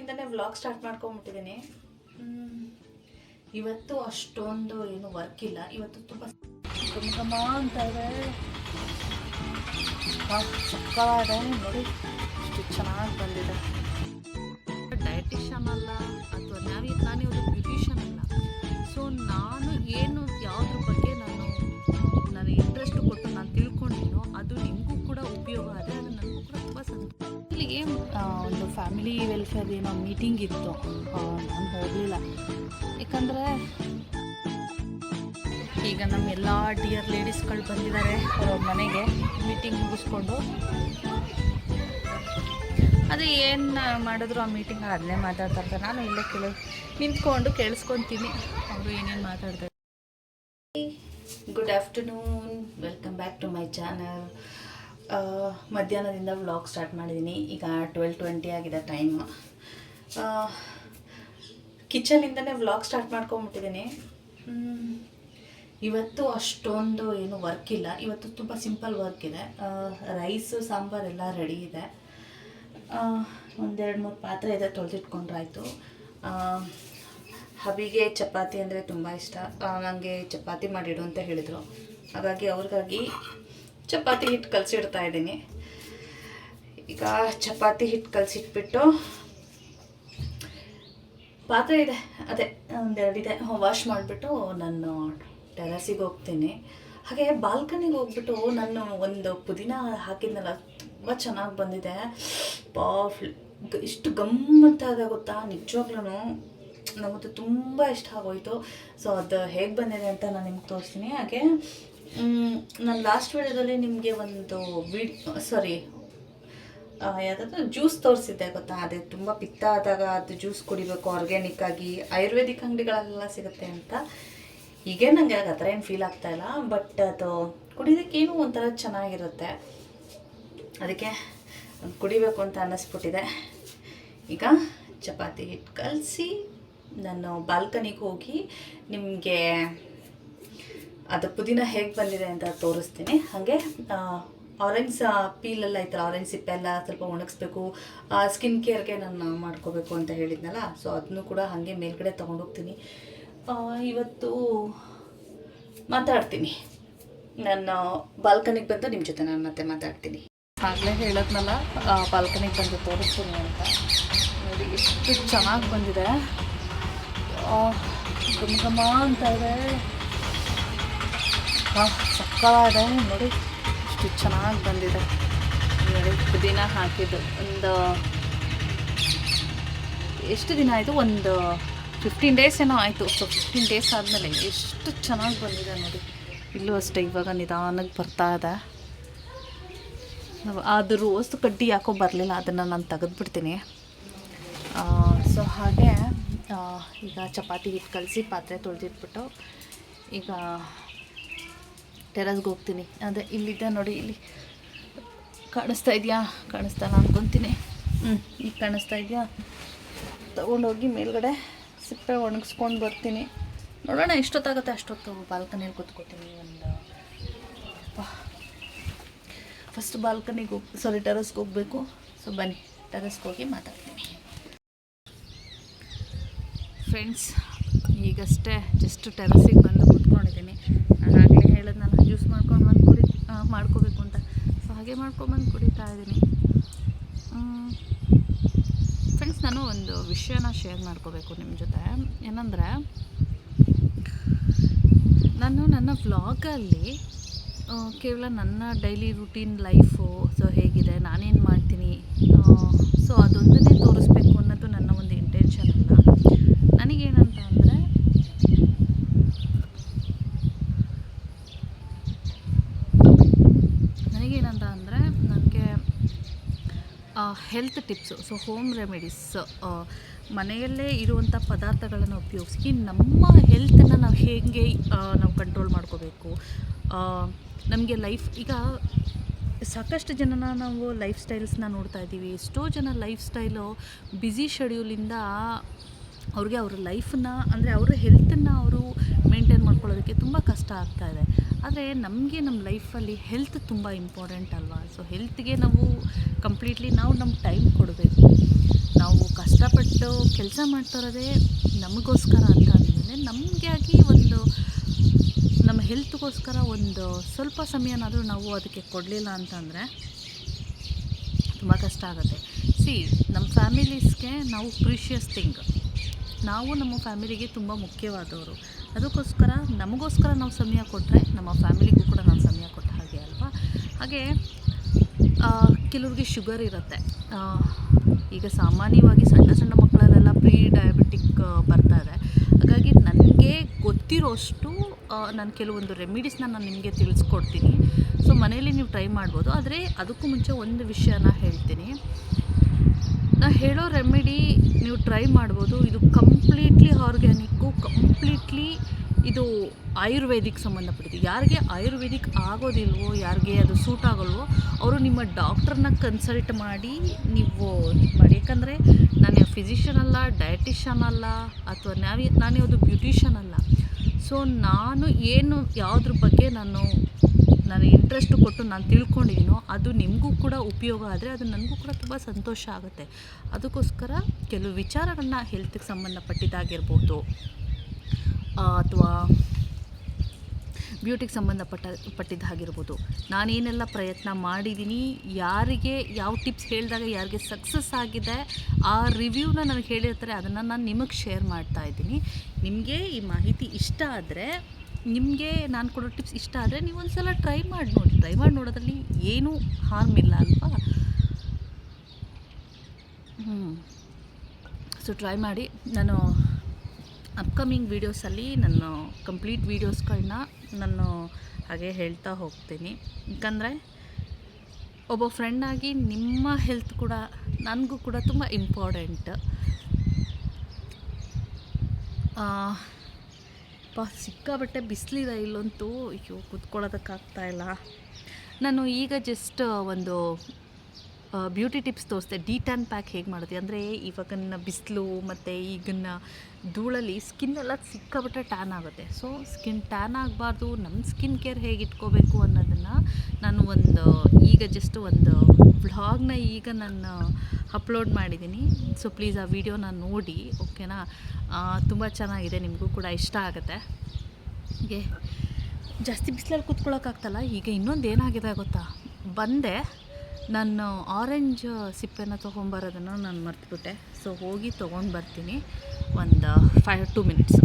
ಕಿಚನಿಂದನೇ vlog start ಮಾಡ್ಕೊಂಬಿಟ್ಟಿದ್ದೀನಿ. ಇವತ್ತು ಅಷ್ಟೊಂದು ಏನು ವರ್ಕ್ ಇಲ್ಲ. ಇವತ್ತು ತುಂಬ ಘಮ ಅಂತ ಇದೆ, ಸಕ್ಕವಾಗಿದೆ ನೋಡಿ, ಎಷ್ಟು ಚೆನ್ನಾಗಿ ಬಂದಿದೆ. ಡಯಟಿಷಿಯನ್ ಅಲ್ಲ ಅಥವಾ ನಾನು ಒಂದು ಬ್ಯೂಟಿಷಿಯನ್ ಅಲ್ಲ. ಸೊ ನಾನು ಏನು ಯಾವುದ್ರ ಬಗ್ಗೆ ನಾನು ಇಂಟ್ರೆಸ್ಟ್ ಕೊಟ್ಟು ನಾನು ತಿಳ್ಕೊಂಡಿನೋ ಅದು ನಿಮಗೂ ಕೂಡ ಉಪಯೋಗ ಆದರೆ ಅದು ನನಗೂ ಕೂಡ ತುಂಬ ಸಂತೋಷ. ಇಲ್ಲಿಗೆ ಒಂದು ಫ್ಯಾಮಿಲಿ ವೆಲ್ಫೇರ್ ಏನೋ ಮೀಟಿಂಗ್ ಇತ್ತು, ನಾನು ಹೋಗಲಿಲ್ಲ. ಯಾಕಂದರೆ ಈಗ ನಮ್ಮ ಎಲ್ಲ ಡಿಯರ್ ಲೇಡೀಸ್ಗಳು ಬಂದಿದ್ದಾರೆ ಅವ್ರವ್ರ ಮನೆಗೆ ಮೀಟಿಂಗ್ ಮುಗಿಸ್ಕೊಂಡು. ಅದು ಏನು ಮಾಡಿದ್ರು ಆ ಮೀಟಿಂಗ್ ಅದನ್ನೇ ಮಾತಾಡ್ತಾ ಇರ್ತಾರೆ. ನಾನು ಇಲ್ಲೇ ನಿಂತ್ಕೊಂಡು ಕೇಳಿಸ್ಕೊತೀನಿ ಅವರು ಏನೇನು ಮಾತಾಡ್ತಾರೆ. Good afternoon, welcome back to my channel. ಮಧ್ಯಾಹ್ನದಿಂದ ವ್ಲಾಗ್ ಸ್ಟಾರ್ಟ್ ಮಾಡಿದ್ದೀನಿ. ಈಗ 12:20 ಆಗಿದೆ ಟೈಮ್. ಕಿಚನಿಂದನೇ ವ್ಲಾಗ್ ಸ್ಟಾರ್ಟ್ ಮಾಡ್ಕೊಂಬಿಟ್ಟಿದ್ದೀನಿ. ಇವತ್ತು ಅಷ್ಟೊಂದು ಏನು ವರ್ಕ್ ಇಲ್ಲ. ಇವತ್ತು ತುಂಬ ಸಿಂಪಲ್ ವರ್ಕ್ ಇದೆ. ರೈಸು ಸಾಂಬಾರೆಲ್ಲ ರೆಡಿ ಇದೆ. ಒಂದೆರಡು ಮೂರು ಪಾತ್ರೆ ಇದೆ, ತೊಳೆದಿಟ್ಕೊಂಡ್ರಾಯ್ತು. ಹಬಿಗೆ ಚಪಾತಿ ಅಂದರೆ ತುಂಬ ಇಷ್ಟ. ನನಗೆ ಚಪಾತಿ ಮಾಡಿಡು ಅಂತ ಹೇಳಿದರು. ಹಾಗಾಗಿ ಅವ್ರಿಗಾಗಿ ಚಪಾತಿ ಹಿಟ್ಟು ಕಲಸಿಡ್ತಾ ಇದ್ದೀನಿ. ಈಗ ಚಪಾತಿ ಹಿಟ್ಟು ಕಲಸಿಟ್ಬಿಟ್ಟು ಪಾತ್ರೆ ಇದೆ, ಅದೇ ಒಂದೆರಡಿದೆ, ವಾಶ್ ಮಾಡಿಬಿಟ್ಟು ನಾನು ಟೆರಸಿಗೆ ಹೋಗ್ತೀನಿ. ಹಾಗೆ ಬಾಲ್ಕನಿಗೆ ಹೋಗ್ಬಿಟ್ಟು ನಾನು ಒಂದು ಪುದೀನ ಹಾಕಿದ್ನಲ್ಲ, ತುಂಬ ಚೆನ್ನಾಗಿ ಬಂದಿದೆ. ಇಷ್ಟು ಗಮ್ಮಂತ ಅದ ಗೊತ್ತಾ, ನಿಜವಾಗ್ಲೂ ನಮ್ಮದು ತುಂಬ ಇಷ್ಟ ಆಗೋಯಿತು. ಸೊ ಅದು ಹೇಗೆ ಬಂದಿದೆ ಅಂತ ನಾನು ನಿಮ್ಗೆ ತೋರಿಸ್ತೀನಿ. ಹಾಗೆ ನಾನು ಲಾಸ್ಟ್ ವಿಡಿಯೋದಲ್ಲಿ ನಿಮಗೆ ಒಂದು ಯಾವುದಾದ್ರು ಜ್ಯೂಸ್ ತೋರಿಸಿದ್ದೆ ಗೊತ್ತಾ, ಅದೇ ತುಂಬ ಪಿತ್ತ ಆದಾಗ ಅದು ಜ್ಯೂಸ್ ಕುಡಿಬೇಕು ಆರ್ಗ್ಯಾನಿಕ್ ಆಗಿ, ಆಯುರ್ವೇದಿಕ್ ಅಂಗಡಿಗಳೆಲ್ಲ ಸಿಗುತ್ತೆ ಅಂತ. ಹೀಗೆ ನನಗೆ ಆ ಥರ ಏನು ಫೀಲ್ ಆಗ್ತಾಯಿಲ್ಲ, ಬಟ್ ಅದು ಕುಡಿಯೋದಕ್ಕೇನು ಒಂಥರ ಚೆನ್ನಾಗಿರುತ್ತೆ. ಅದಕ್ಕೆ ಕುಡಿಬೇಕು ಅಂತ ಅನ್ನಿಸ್ಬಿಟ್ಟಿದೆ. ಈಗ ಚಪಾತಿ ಹಿಟ್ಟು ಕಲಸಿ ನಾನು ಬಾಲ್ಕನಿಗೆ ಹೋಗಿ ನಿಮಗೆ ಅದು ಪುದೀನ ಹೇಗೆ ಬಂದಿದೆ ಅಂತ ತೋರಿಸ್ತೀನಿ. ಹಾಗೆ ಆರೆಂಜ್ ಪೀಲೆಲ್ಲ ಐತಲ್ಲ, ಆರೆಂಜ್ ಸಿಪ್ಪೆಲ್ಲ ಸ್ವಲ್ಪ ಒಣಗಿಸ್ಬೇಕು, ಸ್ಕಿನ್ ಕೇರ್ಗೆ ನಾನು ಮಾಡ್ಕೋಬೇಕು ಅಂತ ಹೇಳಿದ್ನಲ್ಲ. ಸೊ ಅದನ್ನು ಕೂಡ ಹಾಗೆ ಮೇಲ್ಗಡೆ ತೊಗೊಂಡೋಗ್ತೀನಿ. ಇವತ್ತು ಮಾತಾಡ್ತೀನಿ, ನಾನು ಬಾಲ್ಕನಿಗೆ ಬಂದು ನಿಮ್ಮ ಜೊತೆ ನಾನು ಮತ್ತೆ ಮಾತಾಡ್ತೀನಿ. ಆಗಲೇ ಹೇಳೋದ್ನಲ್ಲ ಬಾಲ್ಕನಿಗೆ ಬಂದು ತೋರಿಸ್ತೀನಿ ಅಂತ. ನೋಡಿ ಎಷ್ಟು ಚೆನ್ನಾಗಿ ಬಂದಿದೆ, ಘಮ ಅಂತ ಇದೆ, ಸಕ್ಕವಾಗಿದೆ ನೋಡಿ, ಎಷ್ಟು ಚೆನ್ನಾಗಿ ಬಂದಿದೆ. ನೋಡಿ ಪುದೀನ ಹಾಕಿದ್ದು ಒಂದು ಎಷ್ಟು ದಿನ ಆಯಿತು, ಒಂದು 15 ಡೇಸ್ ಏನೋ ಆಯಿತು. ಸೊ 15 ಡೇಸ್ ಆದಮೇಲೆ ಎಷ್ಟು ಚೆನ್ನಾಗಿ ಬಂದಿದೆ ನೋಡಿ. ಇಲ್ಲೂ ಅಷ್ಟೇ ಇವಾಗ ನಿಧಾನಕ್ಕೆ ಬರ್ತಾ ಇದೆ. ಅದು ರೋಸ್ ಕಡ್ಡಿ ಯಾಕೋ ಬರಲಿಲ್ಲ, ಅದನ್ನು ನಾನು ತೆಗೆದುಬಿಡ್ತೀನಿ. ಸೊ ಹಾಗೆ ಈಗ ಚಪಾತಿ ಹಿಟ್ಟು ಕಲಸಿ ಪಾತ್ರೆ ತೊಳೆದಿಟ್ಬಿಟ್ಟು ಈಗ ಟೆರಸ್ಗೆ ಹೋಗ್ತೀನಿ. ಅದೇ ಇಲ್ಲಿದ್ದೆ ನೋಡಿ, ಇಲ್ಲಿ ಕಾಣಿಸ್ತಾ ಇದೆಯಾ, ಕಾಣಿಸ್ತಾನ ಅನ್ಕೊತೀನಿ. ಈಗ ಕಾಣಿಸ್ತಾ ಇದೆಯಾ, ತೊಗೊಂಡೋಗಿ ಮೇಲ್ಗಡೆ ಸಿಪ್ಪೆ ಒಣಗಿಸ್ಕೊಂಡು ಬರ್ತೀನಿ. ನೋಡೋಣ ಎಷ್ಟೊತ್ತಾಗುತ್ತೆ ಅಷ್ಟೊತ್ತು ಬಾಲ್ಕನಿಯಲ್ಲಿ ಕೂತ್ಕೋತೀನಿ. ಫಸ್ಟ್ ಬಾಲ್ಕನಿಗೆ ಟೆರಸ್ಗೆ ಹೋಗಬೇಕು. ಸೊ ಬನ್ನಿ ಟೆರಸ್ಗೆ ಹೋಗಿ ಮಾತಾಡ್ತೀನಿ. ಫ್ರೆಂಡ್ಸ್, ಈಗಷ್ಟೇ ಜಸ್ಟ್ ಟೆರಸಿಗೆ ಬಂದು ಕೂತ್ಕೊಂಡಿದ್ದೀನಿ. ನಾನು ಆಗಲೇ ಹೇಳೋದು, ನಾನು ಜ್ಯೂಸ್ ಮಾಡ್ಕೋಬೇಕು ಅಂತ. ಸೊ ಹಾಗೆ ಮಾಡ್ಕೊಂಬಂದು ಕುಡಿತಾ ಇದ್ದೀನಿ. ಫ್ರೆಂಡ್ಸ್, ನಾನು ಒಂದು ವಿಷಯನ ಶೇರ್ ಮಾಡ್ಕೋಬೇಕು ನಿಮ್ಮ ಜೊತೆ. ಏನಂದರೆ, ನಾನು ನನ್ನ ವ್ಲಾಗಲ್ಲಿ ಕೇವಲ ನನ್ನ ಡೈಲಿ ರುಟೀನ್ ಲೈಫು, ಸೊ ಹೇಗಿದೆ, ನಾನೇನು ಮಾಡ್ತೀನಿ, ಸೊ ಅದೊಂದನ್ನೇ ತೋರಿಸ್ಬೇಕು ಅನ್ನೋದು ನನ್ನ ಒಂದು ಇಂಟೆನ್ಷನ್ ಅಲ್ಲ. ನನಗೇನಂತ ಅಂದರೆ, ನನಗೆ health tips, so home remedies, ಮನೆಯಲ್ಲೇ ಇರುವಂಥ ಪದಾರ್ಥಗಳನ್ನು ಉಪಯೋಗಿಸಿ ನಮ್ಮ ಹೆಲ್ತನ್ನು ನಾವು ಹೇಗೆ ನಾವು ಕಂಟ್ರೋಲ್ ಮಾಡ್ಕೋಬೇಕು. ನಮಗೆ ಈಗ ಸಾಕಷ್ಟು ಜನನ ನಾವು ಲೈಫ್ ಸ್ಟೈಲ್ಸ್ನ ನೋಡ್ತಾ ಇದ್ದೀವಿ. ಎಷ್ಟೋ ಜನ ಲೈಫ್ ಸ್ಟೈಲು ಬ್ಯುಸಿ ಶೆಡ್ಯೂಲಿಂದ ಅವ್ರಿಗೆ ಅವ್ರ ಲೈಫನ್ನ, ಅಂದರೆ ಅವರ ಹೆಲ್ತನ್ನು ಅವರು ಮೇಂಟೈನ್ ಮಾಡ್ಕೊಳ್ಳೋದಕ್ಕೆ ತುಂಬ ಕಷ್ಟ ಆಗ್ತಾಯಿದೆ. ಆದರೆ ನಮಗೆ ನಮ್ಮ ಲೈಫಲ್ಲಿ ಹೆಲ್ತ್ ತುಂಬ ಇಂಪಾರ್ಟೆಂಟ್ ಅಲ್ವಾ. ಸೊ ಹೆಲ್ತ್ಗೆ ನಾವು ಕಂಪ್ಲೀಟ್ಲಿ ನಾವು ನಮ್ಮ ಟೈಮ್ ಕೊಡಬೇಕು. ನಾವು ಕಷ್ಟಪಟ್ಟು ನಾವು ಕೆಲಸ ಮಾಡ್ತಾ ಇರೋದೇ ನಮಗೋಸ್ಕರ ಅಂತ ಅಂದಮೇಲೆ ನಮಗೆ ಆಗಿ ಒಂದು ನಮ್ಮ ಹೆಲ್ತ್ಗೋಸ್ಕರ ಒಂದು ಸ್ವಲ್ಪ ಸಮಯನಾದರೂ ನಾವು ಅದಕ್ಕೆ ಕೊಡಲಿಲ್ಲ ಅಂತಂದರೆ ತುಂಬ ಕಷ್ಟ ಆಗುತ್ತೆ. ನಮ್ಮ ಫ್ಯಾಮಿಲೀಸ್ಗೆ ನಾವು ಪ್ರೀಷಿಯಸ್ ಥಿಂಗ್, ನಾವು ನಮ್ಮ ಫ್ಯಾಮಿಲಿಗೆ ತುಂಬ ಮುಖ್ಯವಾದವರು. ಅದಕ್ಕೋಸ್ಕರ ನಮಗೋಸ್ಕರ ನಾವು ಸಮಯ ಕೊಟ್ಟರೆ ನಮ್ಮ ಫ್ಯಾಮಿಲಿಗೂ ಕೂಡ ನಾವು ಸಮಯ ಕೊಟ್ಟ ಹಾಗೆ ಅಲ್ವಾ. ಹಾಗೆ ಕೆಲವ್ರಿಗೆ ಶುಗರ್ ಇರುತ್ತೆ. ಈಗ ಸಾಮಾನ್ಯವಾಗಿ ಸಣ್ಣ ಸಣ್ಣ ಮಕ್ಕಳಲ್ಲೆಲ್ಲ ಪ್ರೀ ಡಯಾಬಿಟಿಕ್ ಬರ್ತಾ ಇದೆ. ಹಾಗಾಗಿ ನನಗೆ ಗೊತ್ತಿರೋಷ್ಟು ನಾನು ಕೆಲವೊಂದು ರೆಮಿಡೀಸ್ನ ನಾನು ನಿಮಗೆ ತಿಳಿಸ್ಕೊಡ್ತೀನಿ. ಸೊ ಮನೆಯಲ್ಲಿ ನೀವು ಟ್ರೈ ಮಾಡ್ಬೋದು. ಆದರೆ ಅದಕ್ಕೂ ಮುಂಚೆ ಒಂದು ವಿಷಯನ ಹೇಳ್ತೀನಿ. ನಾನು ಹೇಳೋ ರೆಮಿಡಿ ನೀವು ಟ್ರೈ ಮಾಡ್ಬೋದು. ಇದು ಕಂಪ್ಲೀಟ್ಲಿ ಆರ್ಗ್ಯಾನಿಕ್ಕು, ಕಂಪ್ಲೀಟ್ಲಿ ಇದು ಆಯುರ್ವೇದಿಕ್ ಸಂಬಂಧಪಟ್ಟಿದ್ದು. ಯಾರಿಗೆ ಆಯುರ್ವೇದಿಕ್ ಆಗೋದಿಲ್ವೋ, ಯಾರಿಗೆ ಅದು ಸೂಟ್ ಆಗೋಲ್ವೋ ಅವರು ನಿಮ್ಮ ಡಾಕ್ಟ್ರನ್ನ ಕನ್ಸಲ್ಟ್ ಮಾಡಿ ನೀವು ಮಾಡಿ. ಯಾಕಂದರೆ ನಾನು ಫಿಸಿಷಿಯನ್ ಅಲ್ಲ, ಡಯಟಿಷನ್ ಅಲ್ಲ, ಅಥವಾ ನಾನು ಯಾವುದು ಬ್ಯೂಟಿಷಿಯನ್ ಅಲ್ಲ. ಸೊ ನಾನು ಯಾವುದ್ರ ಬಗ್ಗೆ ನಾನು ಇಂಟ್ರೆಸ್ಟ್ ಕೊಟ್ಟು ನಾನು ತಿಳ್ಕೊಂಡಿದ್ದೀನೋ ಅದು ನಿಮಗೂ ಕೂಡ ಉಪಯೋಗ ಆದರೆ ಅದು ನನಗೂ ಕೂಡ ತುಂಬ ಸಂತೋಷ ಆಗುತ್ತೆ. ಅದಕ್ಕೋಸ್ಕರ ಕೆಲವು ವಿಚಾರಗಳನ್ನ ಹೆಲ್ತ್ಗೆ ಸಂಬಂಧಪಟ್ಟಿದ್ದಾಗಿರ್ಬೋದು ಅಥವಾ ಬ್ಯೂಟಿಗೆ ಪಟ್ಟಿದ್ದಾಗಿರ್ಬೋದು, ನಾನೇನೆಲ್ಲ ಪ್ರಯತ್ನ ಮಾಡಿದ್ದೀನಿ, ಯಾರಿಗೆ ಯಾವ ಟಿಪ್ಸ್ ಹೇಳಿದಾಗ ಯಾರಿಗೆ ಸಕ್ಸಸ್ ಆಗಿದೆ ಆ ರಿವ್ಯೂನ ನನಗೆ ಹೇಳಿರ್ತಾರೆ, ಅದನ್ನು ನಾನು ನಿಮಗೆ ಶೇರ್ ಮಾಡ್ತಾಯಿದ್ದೀನಿ. ನಿಮಗೆ ಈ ಮಾಹಿತಿ ಇಷ್ಟ ಆದರೆ, ನಿಮಗೆ ನಾನು ಕೊಡೋ ಟಿಪ್ಸ್ ಇಷ್ಟ ಆದರೆ ನೀವು ಒಂದು ಸಲ ಟ್ರೈ ಮಾಡಿ ನೋಡೋದ್ರಲ್ಲಿ ಏನೂ ಹಾರ್ಮ್ ಇಲ್ಲ ಅಲ್ವಾ. ಸೊ ಟ್ರೈ ಮಾಡಿ. ನಾನು ಅಪ್ಕಮಿಂಗ್ ವೀಡಿಯೋಸಲ್ಲಿ ನನ್ನ ಕಂಪ್ಲೀಟ್ ವೀಡಿಯೋಸ್ಗಳನ್ನ ನಾನು ಹಾಗೆ ಹೇಳ್ತಾ ಹೋಗ್ತೀನಿ. ಯಾಕಂದರೆ ಒಬ್ಬ ಫ್ರೆಂಡಾಗಿ ನಿಮ್ಮ ಹೆಲ್ತ್ ಕೂಡ ನನಗೂ ಕೂಡ ತುಂಬ ಇಂಪಾರ್ಟೆಂಟ್. ಸಿಕ್ಕಾಬಟ್ಟೆ ಬಿಸಿಲಿದೆ ಇಲ್ಲಂತೂ, ಅಯ್ಯೋ ಕೂತ್ಕೊಳ್ಳೋದಕ್ಕಾಗ್ತಾಯಿಲ್ಲ. ನಾನು ಈಗ ಜಸ್ಟ್ ಒಂದು ಬ್ಯೂಟಿ ಟಿಪ್ಸ್ ತೋರಿಸ್ದೆ. ಡಿ-ಟ್ಯಾನ್ ಪ್ಯಾಕ್ ಹೇಗೆ ಮಾಡೋದು ಅಂದರೆ, ಇವಾಗಿನ ಬಿಸಿಲು ಮತ್ತು ಈಗಿನ ಧೂಳಲ್ಲಿ ಸ್ಕಿನ್ನೆಲ್ಲ ಸಿಕ್ಕಾಬಟ್ಟೆ ಟ್ಯಾನ್ ಆಗುತ್ತೆ. ಸೊ ಸ್ಕಿನ್ ಟ್ಯಾನ್ ಆಗಬಾರ್ದು, ನಮ್ಮ ಸ್ಕಿನ್ ಕೇರ್ ಹೇಗೆ ಇಟ್ಕೋಬೇಕು ಅನ್ನೋದನ್ನು ನಾನು ಈಗ ಜಸ್ಟ್ ಒಂದು ವ್ಲಾಗ್ನ ಈಗ ನಾನು ಅಪ್ಲೋಡ್ ಮಾಡಿದ್ದೀನಿ. ಸೊ ಪ್ಲೀಸ್ ಆ ವಿಡಿಯೋನ ನೋಡಿ, ಓಕೆನಾ. ತುಂಬ ಚೆನ್ನಾಗಿದೆ, ನಿಮಗೂ ಕೂಡ ಇಷ್ಟ ಆಗುತ್ತೆ. ಹೀಗೆ ಜಾಸ್ತಿ ಬಿಸಿಲಲ್ಲಿ ಕೂತ್ಕೊಳ್ಳೋಕ್ಕಾಗ್ತಲ್ಲ. ಈಗ ಇನ್ನೊಂದು ಏನಾಗಿದೆ ಗೊತ್ತಾ, ಬಂದೆ ನಾನು ಆರೆಂಜ್ ಸಿಪ್ಪೆನ ತೊಗೊಂಬರೋದನ್ನು ನಾನು ಮರ್ತುಬಿಟ್ಟೆ. ಸೊ ಹೋಗಿ ತೊಗೊಂಡು ಬರ್ತೀನಿ ಒಂದು 2 ಮಿನಿಟ್ಸು.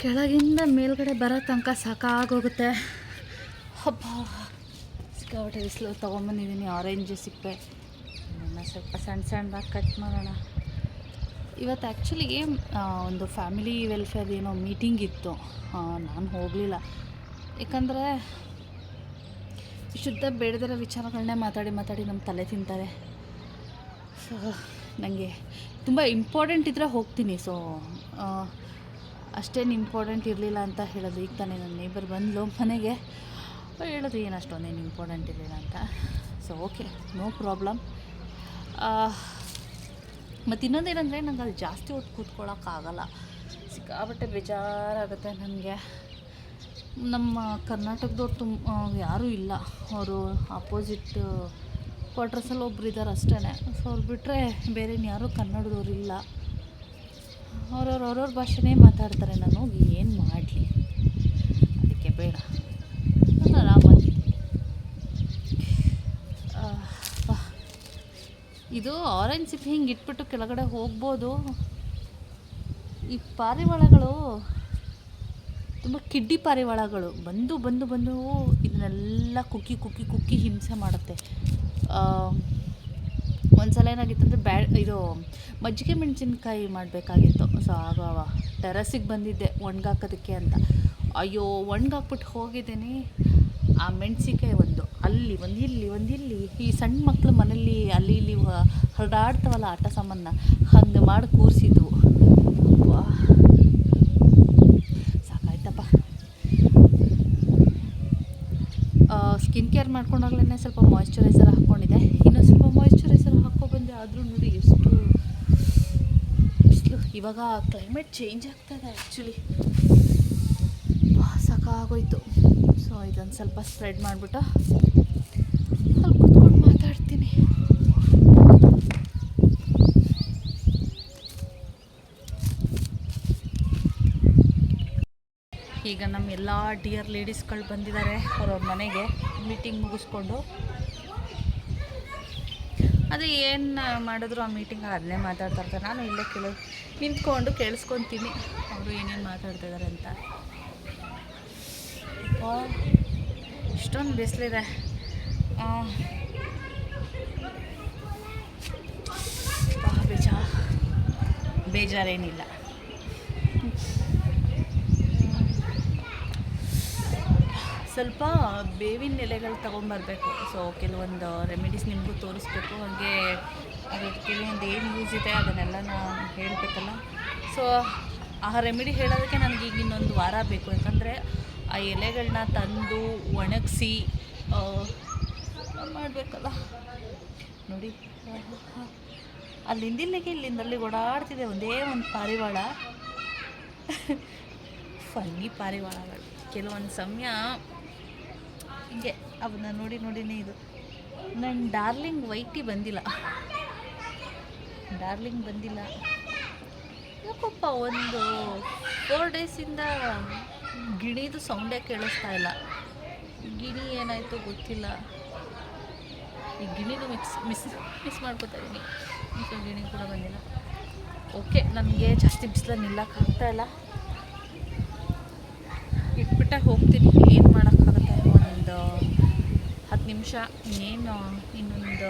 ಕೆಳಗಿಂದ ಮೇಲ್ಗಡೆ ಬರೋ ತನಕ ಸಾಕಾಗೋಗುತ್ತೆ. ಹಬ್ಬ ಸಿಕ್ಕಾಬಟ್ಟೆ ಬಿಸಿಲು. ತೊಗೊಂಬಂದಿದ್ದೀನಿ ಆರೆಂಜ್ ಸಿಪ್ಪೆ. ಇದನ್ನು ಸ್ವಲ್ಪ ಸಣ್ಣದಾಗಿ ಕಟ್ ಮಾಡೋಣ. ಇವತ್ತು ಆ್ಯಕ್ಚುಲಿ ಒಂದು ಫ್ಯಾಮಿಲಿ ವೆಲ್ಫೇರ್ ಏನೋ ಮೀಟಿಂಗ್ ಇತ್ತು, ನಾನು ಹೋಗಲಿಲ್ಲ. ಯಾಕಂದರೆ ಶುದ್ಧ ಬೇಡದಿರೋ ವಿಚಾರಗಳನ್ನೇ ಮಾತಾಡಿ ನಮ್ಮ ತಲೆ ತಿಂತಾರೆ. ಸೊ ನನಗೆ ತುಂಬ ಇಂಪಾರ್ಟೆಂಟ್ ಇದ್ದರೆ ಹೋಗ್ತೀನಿ. ಸೊ ಅಷ್ಟೇನು ಇಂಪಾರ್ಟೆಂಟ್ ಇರಲಿಲ್ಲ ಅಂತ ಹೇಳೋದು. ಈಗ ತಾನೇ ನನ್ನ ನೇಬರ್ ಬಂದಳು ಮನೆಗೆ, ಹೇಳೋದು ಏನು ಅಷ್ಟೊಂದೇನು ಇಂಪಾರ್ಟೆಂಟ್ ಇರಲಿಲ್ಲ ಅಂತ. So okay, no problem. ಮತ್ತು ಇನ್ನೊಂದೇನೆಂದರೆ ನಂಗೆ ಅಲ್ಲಿ ಜಾಸ್ತಿ ಹೊತ್ತು ಕೂತ್ಕೊಳ್ಳೋಕ್ಕಾಗಲ್ಲ, ಸಿಕ್ಕಾಬಟ್ಟೆ ಬೇಜಾರಾಗುತ್ತೆ ನನಗೆ. ನಮ್ಮ ಕರ್ನಾಟಕದವ್ರು ಯಾರೂ ಇಲ್ಲ, ಅವರು ಆಪೋಸಿಟ್ ಕ್ವಾರ್ಟರ್ಸಲ್ಲಿ ಒಬ್ರು ಇದ್ದಾರೆ ಅಷ್ಟೇ. ಸೊ ಅವ್ರು ಬಿಟ್ಟರೆ ಬೇರೆ ಯಾರೂ ಕನ್ನಡದವ್ರು ಇಲ್ಲ. ಅವ್ರವ್ರ ಭಾಷೆನೇ ಮಾತಾಡ್ತಾರೆ. ನಾನು ಹೋಗಿ ಏನು ಮಾಡಲಿ, ಅದಕ್ಕೆ ಬೇಡ, ನಾನು ಆರಾಮಾಗಿ. ಇದು ಆರೆಂಜ್ ಸಿಪ್ಪೆ ಹಿಂಗೆ ಇಟ್ಬಿಟ್ಟು ಕೆಳಗಡೆ ಹೋಗ್ಬೋದು. ಈ ಪಾರಿವಾಳಗಳು ತುಂಬ ಕಿಡ್ಡಿ ಪಾರಿವಾಳಗಳು ಬಂದು ಇದನ್ನೆಲ್ಲ ಕುಕ್ಕಿ ಹಿಂಸೆ ಮಾಡುತ್ತೆ. ಒಂದು ಸಲ ಏನಾಗಿತ್ತು ಅಂದರೆ ಇದು ಮಜ್ಜಿಗೆ ಮೆಣಸಿನ್ಕಾಯಿ ಮಾಡಬೇಕಾಗಿತ್ತು. ಸೊ ಆಗ ಟೆರಸಿಗೆ ಬಂದಿದ್ದೆ ಒಣಗಾಕೋದಕ್ಕೆ ಅಂತ. ಅಯ್ಯೋ, ಒಣಗಾಕ್ಬಿಟ್ಟು ಹೋಗಿದ್ದೀನಿ. ಆ ಮೆಣಸಿನ್ಕಾಯಿ ಅಲ್ಲಿ ಇಲ್ಲಿ ಈ ಸಣ್ಣ ಮಕ್ಕಳು ಮನೇಲಿ ಅಲ್ಲಿ ಇಲ್ಲಿ ಹೊರಡಾಡ್ತವಲ್ಲ ಆಟ ಸಾಮಾನ, ಹಂಗೆ ಮಾಡಿ ಕೂರಿಸಿದ್ವು. ಸಾಕಾಯ್ತಪ್ಪ. ಸ್ಕಿನ್ ಕೇರ್ ಮಾಡ್ಕೊಂಡಾಗ್ಲೇ ಸ್ವಲ್ಪ ಮಾಯ್ಶ್ಚರೈಸರ್ ಹಾಕ್ಕೊಂಡಿದ್ದೆ. ಇನ್ನೂ ಸ್ವಲ್ಪ ಮಾಯ್ಶ್ಚರೈಸರ್ ಹಾಕ್ಕೊಬಂದೆ. ಆದರೂ ನೋಡಿ ಎಷ್ಟು ಬಿಸಿಲು. ಇವಾಗ ಕ್ಲೈಮೇಟ್ ಚೇಂಜ್ ಆಗ್ತಾಯಿದೆ ಆ್ಯಕ್ಚುಲಿ. ಸಾಕಾಗೋಯ್ತು. ಸೊ ಇದೊಂದು ಸ್ವಲ್ಪ ಸ್ಪ್ರೆಡ್ ಮಾಡಿಬಿಟ್ಟು ಅಲ್ಲಿ ಕೂತ್ಕೊಂಡು ಮಾತಾಡ್ತೀನಿ. ಈಗ ನಮ್ಮ ಎಲ್ಲ ಡಿಯರ್ ಲೇಡೀಸ್ಗಳು ಬಂದಿದ್ದಾರೆ ಅವ್ರವ್ರ ಮನೆಗೆ ಮೀಟಿಂಗ್ ಮುಗಿಸ್ಕೊಂಡು. ಅದೇ ಏನು ಮಾಡಿದ್ರು ಆ ಮೀಟಿಂಗ್ ಅದನ್ನೇ ಮಾತಾಡ್ತಾ ಇರ್ತಾರೆ. ನಾನು ಇಲ್ಲೇ ನಿಂತ್ಕೊಂಡು ಕೇಳಿಸ್ಕೊತೀನಿ ಅವರು ಏನೇನು ಮಾತಾಡ್ತಿದ್ದಾರೆ ಅಂತ. ಇಷ್ಟೊಂದು ಬಿಸಿಲಿದೆ. ಬೇಜಾರೇನಿಲ್ಲ. ಸ್ವಲ್ಪ ಬೇವಿನ ಎಲೆಗಳು ತೊಗೊಂಬರ್ಬೇಕು. ಸೊ ಕೆಲವೊಂದು ರೆಮಿಡೀಸ್ ನಿಮಗೂ ತೋರಿಸ್ಬೇಕು. ಹಾಗೆ ಅದ್ರ ಕೆಲವೊಂದು ಏನು ಯೂಸ್ ಇದೆ ಅದನ್ನೆಲ್ಲ ನಾನು ಹೇಳಬೇಕಲ್ಲ. ಸೊ ಆ ರೆಮಿಡಿ ಹೇಳೋದಕ್ಕೆ ನನಗೆ ಈಗ ಇನ್ನೊಂದು ವಾರ ಬೇಕು. ಯಾಕಂದರೆ ಆ ಎಲೆಗಳನ್ನ ತಂದು ಒಣಗಿಸಿ ಮಾಡಬೇಕಲ್ಲ. ನೋಡಿ ಇಲ್ಲಿಂದಲ್ಲಿ ಓಡಾಡ್ತಿದೆ ಒಂದೇ ಒಂದು ಪಾರಿವಾಳ. ಫನ್ನಿ ಪಾರಿವಾಳಗಳು. ಕೆಲವೊಂದು ಸಮಯ ಹೀಗೆ ಅವನ್ನ ನೋಡಿನೇ ಇದು. ನನ್ನ ಡಾರ್ಲಿಂಗ್ ವೈಟಿ ಬಂದಿಲ್ಲ. ಯಾಕಪ್ಪ ಒಂದು 4 ಡೇಸಿಂದ ಗಿಣಿದು ಸೌಂಡೇ ಕೇಳಿಸ್ತಾ ಇಲ್ಲ. ಗಿಣಿ ಏನಾಯಿತು ಗೊತ್ತಿಲ್ಲ. ಈ ಗಿಣಿದು ಮಿಸ್ ಮಾಡ್ಕೋತಾ ಇದ್ದೀನಿ. ಸೊ ಗಿಣಿ ಕೂಡ ಬಂದಿಲ್ಲ. ಓಕೆ, ನನಗೆ ಜಾಸ್ತಿ ಬಿಸಿಲಲ್ಲಿ ನಿಲ್ಲಕ್ಕಾಗ್ತಾಯಿಲ್ಲ. ಇಟ್ಬಿಟ್ಟೆ ಹೋಗ್ತೀನಿ. ಏನು ಮಾಡೋಕ್ಕಾಗುತ್ತೆ. ಒಂದು 10 ನಿಮಿಷ ಇನ್ನೊಂದು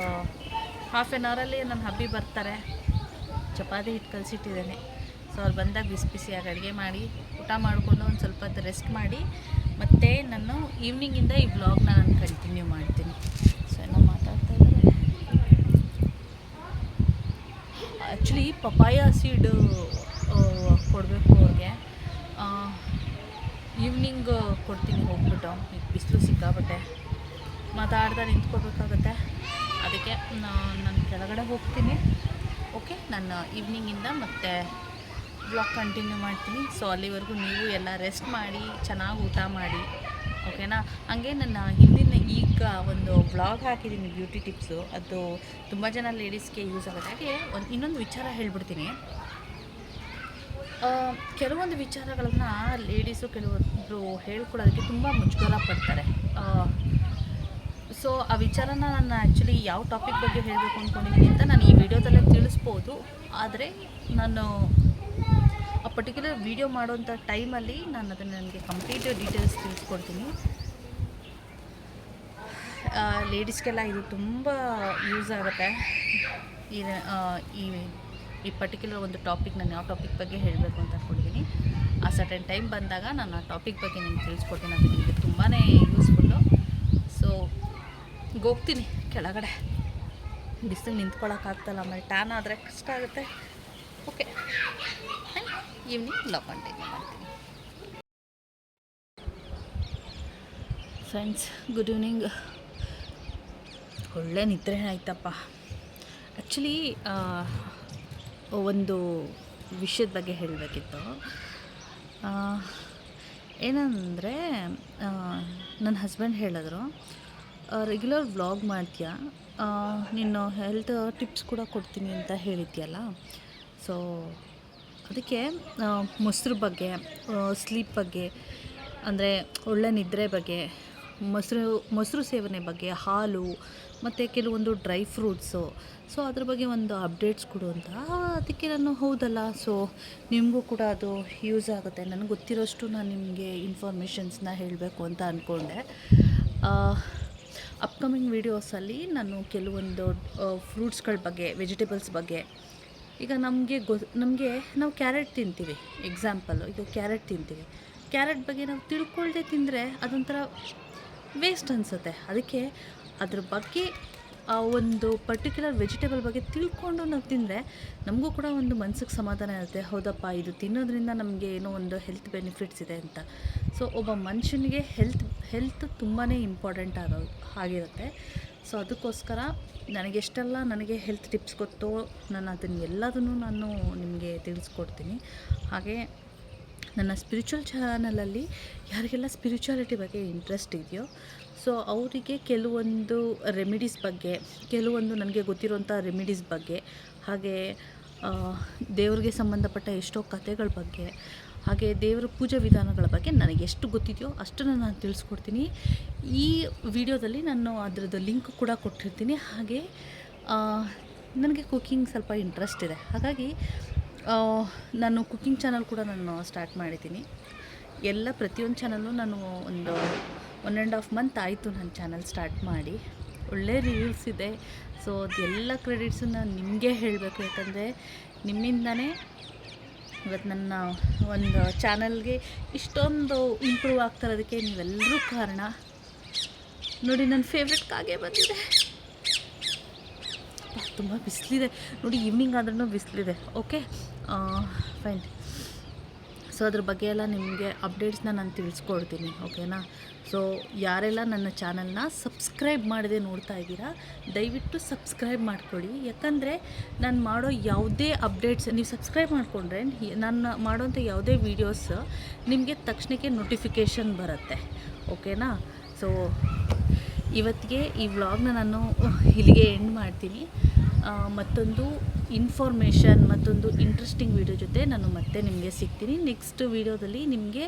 ಹಾಫ್ ಆನ್ ಅವರಲ್ಲಿ ನನ್ನ ಹಬ್ಬಿ ಬರ್ತಾರೆ. ಚಪಾತಿ ಹಿಟ್ಟು ಕಲಸಿಟ್ಟಿದ್ದೇನೆ. ಸೊ ಅವ್ರು ಬಂದಾಗ ಬಿಸಿಯಾಗಿ ಅಡುಗೆ ಮಾಡಿ ಊಟ ಮಾಡಿಕೊಂಡು ಒಂದು ಸ್ವಲ್ಪ ಹೊತ್ತು ರೆಸ್ಟ್ ಮಾಡಿ ಮತ್ತು ನಾನು ಈವ್ನಿಂಗಿಂದ ಈ ವ್ಲಾಗ್ನ ನಾನು ಕಂಟಿನ್ಯೂ ಮಾಡ್ತೀನಿ. ಸೊ ಏನೋ ಮಾತಾಡ್ತಾ ಇದ್ದಾರೆ. ಆ್ಯಕ್ಚುಲಿ ಪಪಾಯ ಸೀಡ್ ಕೊಡಬೇಕು ಅವ್ರಿಗೆ. ಈವ್ನಿಂಗ್ ಕೊಡ್ತೀನಿ ಹೋಗ್ಬಿಟ್ಟು. ಈಗ ಬಿಸಿಲು ಸಿಕ್ಕಾಬಟ್ಟೆ ಮಾತಾಡ್ತಾ ನಿಂತ್ಕೋಬೇಕಾಗುತ್ತೆ. ಅದಕ್ಕೆ ನಾನು ಕೆಳಗಡೆ ಹೋಗ್ತೀನಿ. ಓಕೆ, ನಾನು ಈವ್ನಿಂಗಿಂದ ಮತ್ತೆ ವ್ಲಾಗ್ ಕಂಟಿನ್ಯೂ ಮಾಡ್ತೀನಿ. ಸೊ ಅಲ್ಲಿವರೆಗೂ ನೀವು ಎಲ್ಲ ರೆಸ್ಟ್ ಮಾಡಿ ಚೆನ್ನಾಗಿ ಊಟ ಮಾಡಿ, ಓಕೆನಾ. ಹಾಗೆ ನನ್ನ ಈಗ ಒಂದು ವ್ಲಾಗ್ ಹಾಕಿದ್ದೀನಿ ಬ್ಯೂಟಿ ಟಿಪ್ಸು. ಅದು ತುಂಬ ಜನ ಲೇಡೀಸ್ಗೆ ಯೂಸ್ ಆಗುತ್ತೆ. ಹಾಗೆ ಇನ್ನೊಂದು ವಿಚಾರ ಹೇಳ್ಬಿಡ್ತೀನಿ. ಕೆಲವೊಂದು ವಿಚಾರಗಳನ್ನು ಲೇಡೀಸು ಕೆಲವೊಬ್ಬರು ಹೇಳ್ಕೊಡೋದಕ್ಕೆ ತುಂಬ ಮುಜುಗರ ಪಡ್ತಾರೆ. ಸೊ ಆ ವಿಚಾರನ ನಾನು ಆ್ಯಕ್ಚುಲಿ ಯಾವ ಟಾಪಿಕ್ ಬಗ್ಗೆ ಹೇಳಬೇಕು ಅಂದ್ಕೊಂಡಿದ್ದೀನಿ ಅಂತ ನಾನು ಈ ವಿಡಿಯೋದಲ್ಲೇ ತಿಳಿಸ್ಬೋದು. ಆದರೆ ನಾನು ಆ ಪರ್ಟಿಕ್ಯುಲರ್ ವಿಡಿಯೋ ಮಾಡೋಂಥ ಟೈಮಲ್ಲಿ ನಾನು ಅದನ್ನು ನನಗೆ ಕಂಪ್ಲೀಟ್ ಡೀಟೇಲ್ಸ್ ತಿಳಿಸ್ಕೊಡ್ತೀನಿ. ಲೇಡೀಸ್ಗೆಲ್ಲ ಇದು ತುಂಬ ಯೂಸ್ ಆಗುತ್ತೆ. ಈ ಪರ್ಟಿಕ್ಯುಲರ್ ಒಂದು ಟಾಪಿಕ್ ನಾನು ಯಾವ ಟಾಪಿಕ್ ಬಗ್ಗೆ ಹೇಳಬೇಕು ಅಂತ ಅಂದ್ಕೊಂಡಿದ್ದೀನಿ. ಆ ಸರ್ಟನ್ ಟೈಮ್ ಬಂದಾಗ ನಾನು ಆ ಟಾಪಿಕ್ ಬಗ್ಗೆ ನಿಮ್ಗೆ ತಿಳಿಸ್ಕೊಡ್ತೀನಿ. ಅದು ನಿಮಗೆ ತುಂಬಾ ಯೂಸ್ಫುಲ್ಲು. ಸೊ ಹೋಗ್ತೀನಿ ಕೆಳಗಡೆ. ಬಿಸಿಲು ನಿಂತ್ಕೊಳ್ಳೋಕ್ಕಾಗ್ತಲ್ಲ, ಆಮೇಲೆ ಟ್ಯಾನ್ ಆದರೆ ಕಷ್ಟ ಆಗುತ್ತೆ. ಓಕೆ, ಈವ್ನಿಂಗ್ ವ್ಲಾಗ್ ಕಂಟಿನ್ಯೂ ಮಾಡ್ತೀನಿ. Friends, good evening. ಒಳ್ಳೆ ನಿದ್ರೆ ಆಯ್ತಪ್ಪ. ಆ್ಯಕ್ಚುಲಿ ಒಂದು ವಿಷಯದ ಬಗ್ಗೆ ಹೇಳಬೇಕಿತ್ತು. ಏನಂದರೆ ನನ್ನ ಹಸ್ಬೆಂಡ್ ಹೇಳಿದ್ರು, ರೆಗ್ಯುಲರ್ ವ್ಲಾಗ್ ಮಾಡ್ತೀಯಾ, ನೀನು ಹೆಲ್ತ್ ಟಿಪ್ಸ್ ಕೂಡ ಕೊಡ್ತೀನಿ ಅಂತ ಹೇಳಿದ್ಯಲ್ಲ. ಸೊ ಅದಕ್ಕೆ ಮೊಸರು ಬಗ್ಗೆ, ಸ್ಲೀಪ್ ಬಗ್ಗೆ, ಅಂದರೆ ಒಳ್ಳೆ ನಿದ್ರೆ ಬಗ್ಗೆ, ಮೊಸರು ಸೇವನೆ ಬಗ್ಗೆ, ಹಾಲು ಮತ್ತು ಕೆಲವೊಂದು ಡ್ರೈ ಫ್ರೂಟ್ಸು, ಸೊ ಅದ್ರ ಬಗ್ಗೆ ಒಂದು ಅಪ್ಡೇಟ್ಸ್ ಕೊಡು ಅಂತ. ಅದಕ್ಕೆ ನಾನು ಹೌದಲ್ಲ, ಸೊ ನಿಮಗೂ ಕೂಡ ಅದು ಯೂಸ್ ಆಗುತ್ತೆ, ನನಗೆ ಗೊತ್ತಿರೋಷ್ಟು ನಾನು ನಿಮಗೆ ಇನ್ಫಾರ್ಮೇಷನ್ಸ್ನ ಹೇಳಬೇಕು ಅಂತ ಅಂದ್ಕೊಂಡೆ. ಅಪ್ಕಮಿಂಗ್ ವೀಡಿಯೋಸಲ್ಲಿ ನಾನು ಕೆಲವೊಂದು ಫ್ರೂಟ್ಸ್ಗಳ ಬಗ್ಗೆ, ವೆಜಿಟೇಬಲ್ಸ್ ಬಗ್ಗೆ, ಈಗ ನಮಗೆ ನಾವು ಕ್ಯಾರೆಟ್ ತಿಂತೀವಿ. ಎಕ್ಸಾಂಪಲ್ಲು, ಈಗ ಕ್ಯಾರೆಟ್ ತಿಂತೀವಿ. ಕ್ಯಾರೆಟ್ ಬಗ್ಗೆ ನಾವು ತಿಳ್ಕೊಳ್ದೆ ತಿಂದರೆ ಅದೊಂಥರ ವೇಸ್ಟ್ ಅನಿಸುತ್ತೆ. ಅದಕ್ಕೆ ಅದ್ರ ಬಗ್ಗೆ ಆ ಒಂದು ಪರ್ಟಿಕ್ಯುಲರ್ ವೆಜಿಟೇಬಲ್ ಬಗ್ಗೆ ತಿಳ್ಕೊಂಡು ನಾವು ತಿಂದರೆ ನಮಗೂ ಕೂಡ ಒಂದು ಮನಸ್ಸಿಗೆ ಸಮಾಧಾನ ಇರುತ್ತೆ. ಹೌದಪ್ಪ, ಇದು ತಿನ್ನೋದ್ರಿಂದ ನಮಗೆ ಏನೋ ಒಂದು ಹೆಲ್ತ್ ಬೆನಿಫಿಟ್ಸ್ ಇದೆ ಅಂತ. ಸೊ ಒಬ್ಬ ಮನುಷ್ಯನಿಗೆ ಹೆಲ್ತ್ ತುಂಬಾ ಇಂಪಾರ್ಟೆಂಟ್ ಆಗಿರುತ್ತೆ. ಸೊ ಅದಕ್ಕೋಸ್ಕರ ನನಗೆ ಹೆಲ್ತ್ ಟಿಪ್ಸ್ ಗೊತ್ತೋ ನಾನು ಅದನ್ನೆಲ್ಲದನ್ನು ನಾನು ನಿಮಗೆ ತಿಳಿಸ್ಕೊಡ್ತೀನಿ. ಹಾಗೆ ನನ್ನ ಸ್ಪಿರಿಚುವಲ್ ಚಾನಲಲ್ಲಿ ಯಾರಿಗೆಲ್ಲ ಸ್ಪಿರಿಚುವಾಲಿಟಿ ಬಗ್ಗೆ ಇಂಟ್ರೆಸ್ಟ್ ಇದೆಯೋ, ಸೊ ಅವರಿಗೆ ಕೆಲವೊಂದು ರೆಮಿಡೀಸ್ ಬಗ್ಗೆ, ಕೆಲವೊಂದು ನನಗೆ ಗೊತ್ತಿರೋಂಥ ರೆಮಿಡೀಸ್ ಬಗ್ಗೆ, ಹಾಗೆ ದೇವ್ರಿಗೆ ಸಂಬಂಧಪಟ್ಟ ಎಷ್ಟೋ ಕಥೆಗಳ ಬಗ್ಗೆ, ಹಾಗೆ ದೇವರ ಪೂಜಾ ವಿಧಾನಗಳ ಬಗ್ಗೆ ನನಗೆ ಎಷ್ಟು ಗೊತ್ತಿದೆಯೋ ಅಷ್ಟನ್ನು ನಾನು ತಿಳಿಸ್ಕೊಡ್ತೀನಿ. ಈ ವಿಡಿಯೋದಲ್ಲಿ ನಾನು ಅದರದ್ದು ಲಿಂಕ್ ಕೂಡ ಕೊಟ್ಟಿರ್ತೀನಿ. ಹಾಗೆ ನನಗೆ ಕುಕ್ಕಿಂಗ್ ಸ್ವಲ್ಪ ಇಂಟ್ರೆಸ್ಟ್ ಇದೆ, ಹಾಗಾಗಿ ನಾನು ಕುಕ್ಕಿಂಗ್ ಚಾನಲ್ ಕೂಡ ನಾನು ಸ್ಟಾರ್ಟ್ ಮಾಡಿದ್ದೀನಿ. ಪ್ರತಿಯೊಂದು ಚಾನಲ್ಲು ನಾನು ಒಂದು 1.5 ಮಂತ್ ಆಯಿತು ನನ್ನ ಚಾನಲ್ ಸ್ಟಾರ್ಟ್ ಮಾಡಿ. ಒಳ್ಳೆ ರಿವ್ಯೂಸ್ ಇದೆ. ಸೊ ಅದೆಲ್ಲ ಕ್ರೆಡಿಟ್ಸು ನಾನು ನಿಮಗೆ ಹೇಳಬೇಕು, ಯಾಕಂದರೆ ನಿಮ್ಮಿಂದನೇ ಇವತ್ತು ನನ್ನ ಒಂದು ಚಾನಲ್ಗೆ ಇಷ್ಟೊಂದು ಇಂಪ್ರೂವ್ ಆಗ್ತಿರೋದಕ್ಕೆ ನೀವೆಲ್ಲರೂ ಕಾರಣ. ನೋಡಿ, ನನ್ನ ಫೇವ್ರೆಟ್ ಕಾಗೆ ಬಂದಿದೆ. ತುಂಬ ಬಿಸಿಲಿದೆ ನೋಡಿ, ಈವ್ನಿಂಗ್ ಆದ್ರೂ ಬಿಸಿಲಿದೆ. Okay, fine. ಸೊ ಅದ್ರ ಬಗ್ಗೆ ಎಲ್ಲ ನಿಮಗೆ ಅಪ್ಡೇಟ್ಸ್ನ ನಾನು ತಿಳಿಸ್ಕೊಡ್ತೀನಿ, ಓಕೆನಾ. ಸೊ ಯಾರೆಲ್ಲ ನನ್ನ ಚಾನಲ್ನ ಸಬ್ಸ್ಕ್ರೈಬ್ ಮಾಡದೆ ನೋಡ್ತಾ ಇದ್ದೀರಾ, ದಯವಿಟ್ಟು ಸಬ್ಸ್ಕ್ರೈಬ್ ಮಾಡ್ಕೊಳ್ಳಿ. ಯಾಕಂದರೆ ನಾನು ಮಾಡೋ ಯಾವುದೇ ಅಪ್ಡೇಟ್ಸ್ ನೀವು ಸಬ್ಸ್ಕ್ರೈಬ್ ಮಾಡಿಕೊಂಡ್ರೆ ನಾನು ಮಾಡೋಂಥ ಯಾವುದೇ ವೀಡಿಯೋಸ್ ನಿಮಗೆ ತಕ್ಷಣಕ್ಕೆ ನೋಟಿಫಿಕೇಷನ್ ಬರುತ್ತೆ, ಓಕೆನಾ. ಸೊ ಇವತ್ತಿಗೆ ಈ ವ್ಲಾಗ್ನ ನಾನು ಇಲ್ಲಿಗೆ ಎಂಡ್ ಮಾಡ್ತೀನಿ. ಮತ್ತೊಂದು ಇನ್ಫಾರ್ಮೇಷನ್, ಮತ್ತೊಂದು ಇಂಟ್ರೆಸ್ಟಿಂಗ್ ವೀಡಿಯೋ ಜೊತೆ ನಾನು ಮತ್ತೆ ನಿಮಗೆ ಸಿಗ್ತೀನಿ. ನೆಕ್ಸ್ಟ್ ವೀಡಿಯೋದಲ್ಲಿ ನಿಮಗೆ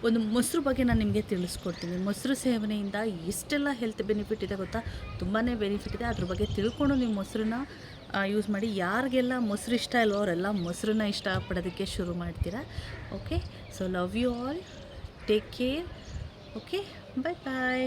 ಒಂದು ಮೊಸರು ಬಗ್ಗೆ ನಾನು ನಿಮಗೆ ತಿಳಿಸ್ಕೊಡ್ತೀನಿ. ಮೊಸರು ಸೇವನೆಯಿಂದ ಎಷ್ಟೆಲ್ಲ ಹೆಲ್ತ್ ಬೆನಿಫಿಟ್ ಇದೆ ಗೊತ್ತಾ, ತುಂಬಾ ಬೆನಿಫಿಟ್ ಇದೆ. ಅದ್ರ ಬಗ್ಗೆ ತಿಳ್ಕೊಂಡು ನೀವು ಮೊಸರನ್ನ ಯೂಸ್ ಮಾಡಿ. ಯಾರಿಗೆಲ್ಲ ಮೊಸರು ಇಷ್ಟ ಇಲ್ವೋ ಅವರೆಲ್ಲ ಮೊಸರನ್ನ ಇಷ್ಟಪಡೋದಕ್ಕೆ ಶುರು ಮಾಡ್ತೀರಾ. Okay, so love you all, take care. Okay, bye bye.